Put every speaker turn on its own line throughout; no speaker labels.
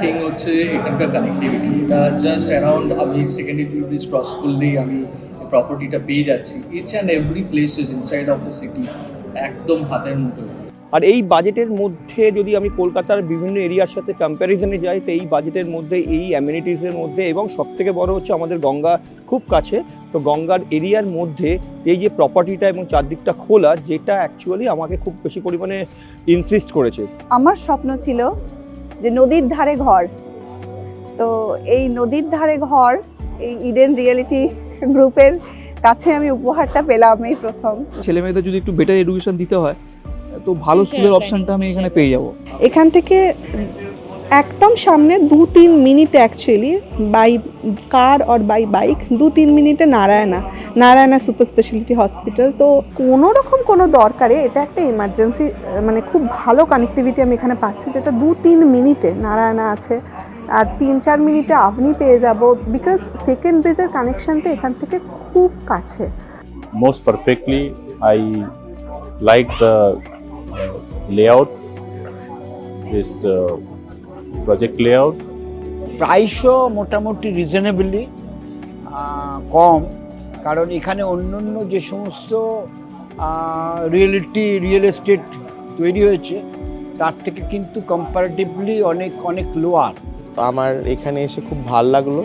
Thing হচ্ছে এখানকার connectivity. এটা জাস্ট অ্যারাউন্ড আমি সেকেন্ডারি ব্রিজ ক্রস করলেই আমি প্রপার্টিটা পেয়ে যাচ্ছি। Each and every place is inside of the city, একদম হাতের মুঠোয়।
আর এই বাজেটের মধ্যে যদি আমি কলকাতার বিভিন্ন এরিয়ার সাথে কম্প্যারিজনে যাই, তো এই বাজেটের মধ্যে এই অ্যামিনিটিসের মধ্যে এবং সবথেকে বড় হচ্ছে আমাদের গঙ্গা খুব কাছে, তো গঙ্গার এরিয়ার মধ্যে এই যে প্রপার্টিটা এবং চারদিকটা খোলা, যেটা অ্যাকচুয়ালি আমাকে খুব বেশি পরিমাণে ইন্টারেস্ট করেছে।
আমার স্বপ্ন ছিল যে নদীর ধারে ঘর, তো এই নদীর ধারে ঘর এই ইডেন রিয়েলিটি গ্রুপের কাছে আমি উপহারটা পেলাম এই প্রথম।
ছেলে মেয়েদের যদি একটু বেটার এডুকেশন দিতে হয় তো ভালো স্কুলের অপশনটা আমি এখানে পেয়ে যাব।
এখান থেকে একদম সামনে 2-3 মিনিটে অ্যাকচুয়ালি বাই কার আর বাই বাইক 2-3 মিনিটে নারায়ণা সুপার স্পেশালিটি হসপিটাল। তো কোনো রকম কোনো দরকারে এটা একটা ইমার্জেন্সি, মানে খুব ভালো কানেক্টিভিটি আমি এখানে পাচ্ছি, যেটা 2-3 মিনিটে নারায়ণা আছে আর 3-4 মিনিটে আপনি পেয়ে যাব, বিকজ সেকেন্ড ব্রিজের কানেকশনটা এখান থেকে খুব কাছে।
Most perfectly, I like the layout, this project layout.
প্রাইসও মোটামুটি রিজনেবলি কম, কারণ এখানে অন্য যে সমস্ত রিয়েল এস্টেট তৈরি হয়েছে তার থেকে কিন্তু কম্পারেটিভলি অনেক লোয়ার।
আমার এখানে এসে খুব ভাল লাগলো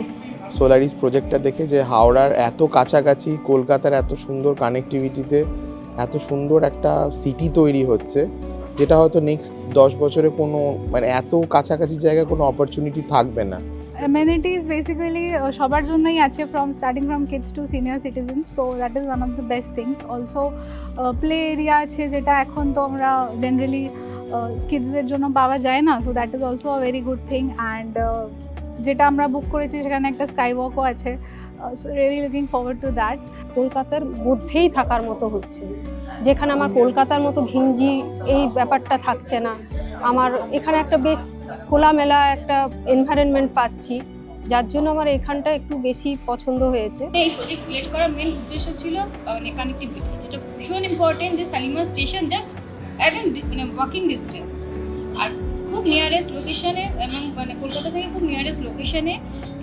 সোলারিস প্রজেক্টটা দেখে, যে হাওড়ার এত কাছাকাছি কলকাতার এত সুন্দর কানেক্টিভিটিতে এত সুন্দর একটা সিটি তৈরি হচ্ছে, যেটা হয়তো নেক্সট 10 বছরে কোনো মানে এত কাছাকাছি জায়গায় কোনো অপরচুনিটি থাকবে না।
Amenities basically সবার জন্যই আছে, starting from kids to senior citizens, so that is one of the best things. Also play area আছে, যেটা এখন তো আমরা generally kidsদের জন্য পাওয়া যায় না, so that is also a very good thing. And যেটা আমরা বুক করেছি সেখানে একটা স্কাই ওয়াকও আছে, so really looking forward to that.
কলকাতার মধ্যেই থাকার মতো হচ্ছে, যেখানে আমার কলকাতার মতো ঘিঞ্জি এই ব্যাপারটা থাকছে না। আমার এখানে একটা বেশ খোলামেলা একটা এনভায়রনমেন্ট পাচ্ছি, যার জন্য আমার এখানটা একটু বেশি পছন্দ হয়েছে।
এই প্রজেক্ট সিলেক্ট করার মেন উদ্দেশ্য ছিল মানে কানেক্টিভিটি, যেটা ভীষণ ইম্পর্টেন্ট, যে শালিমার স্টেশন জাস্ট মানে ওয়াকিং ডিস্টেন্স, আর খুব নিয়ারেস্ট লোকেশনে, এবং মানে কলকাতা থেকে খুব নিয়ারেস্ট লোকেশনে,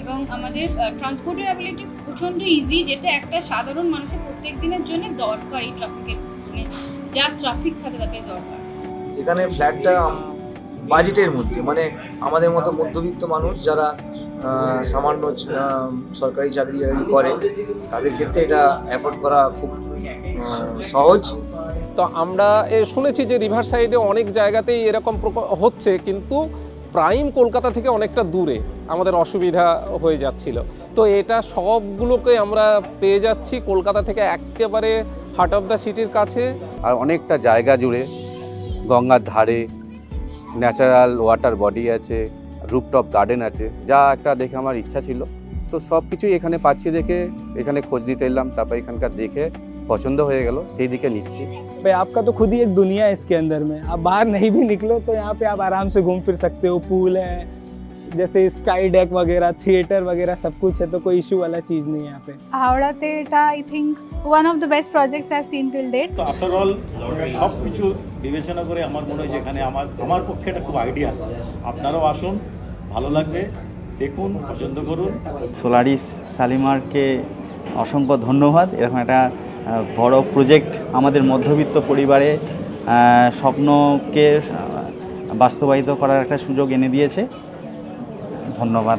এবং আমাদের ট্রান্সপোর্টের অ্যাবিলিটি প্রচণ্ড ইজি, যেটা একটা সাধারণ মানুষের প্রত্যেক দিনের জন্য দরকার। এই ট্রাফিকের মানে যা ট্রাফিক থাকে তাতে দরকার।
এখানে ফ্ল্যাটটা বাজেটের মধ্যে, মানে আমাদের মতো মধ্যবিত্ত মানুষ যারা সামান্য সরকারি চাকরি করে তাদের ক্ষেত্রে এটা অ্যাফোর্ড করা খুব সহজ।
তো আমরা শুনেছি যে রিভার সাইডে অনেক জায়গাতেই এরকম হচ্ছে, কিন্তু প্রাইম কলকাতা থেকে অনেকটা দূরে আমাদের অসুবিধা হয়ে যাচ্ছিল। তো এটা সবগুলোকে আমরা পেয়ে যাচ্ছি কলকাতা থেকে একেবারে হার্ট অফ দ্য সিটির কাছে,
আর অনেকটা জায়গা জুড়ে গঙ্গার ধারে ন্যাচারাল ওয়াটার বডি আছে, রুফটপ গার্ডেন আছে, যা একটা দেখে আমার ইচ্ছা ছিল। তো সব কিছুই এখানে পাচ্ছি দেখে এখানে খোঁজ দিতে এলাম, তারপর এখানকার দেখে পছন্দ হয়ে গেল, সেই দিকে নিচ্ছি।
भाई आपका तो खुद ही एक दुनिया है इसके अंदर में, आप बाहर नहीं भी निकलो तो यहाँ पे आप आराम से घूम फिर सकते हो। पूल है, जैसे स्काई डेक वगैरह, थिएटर वगैरह सब कुछ है, तो कोई इशू वाला चीज़ नहीं है यहाँ पे।
হাওড়াতে এটা I think one of the best projects I have seen till date.
তো আফটার অল সব কিছু বিবেচনা করে আমার মনে হয় যেখানে আমার পক্ষে এটা খুব আইডিয়া। আপনারাও আসুন, ভালো লাগবে, দেখুন, পছন্দ করুন।
সোলারিস শালিমারকে অসংখ্য ধন্যবাদ। এরকম একটা বড় প্রজেক্ট আমাদের মধ্যবিত্ত পরিবারে স্বপ্নকে বাস্তবায়িত করার একটা সুযোগ এনে দিয়েছে। ধন্যবাদ।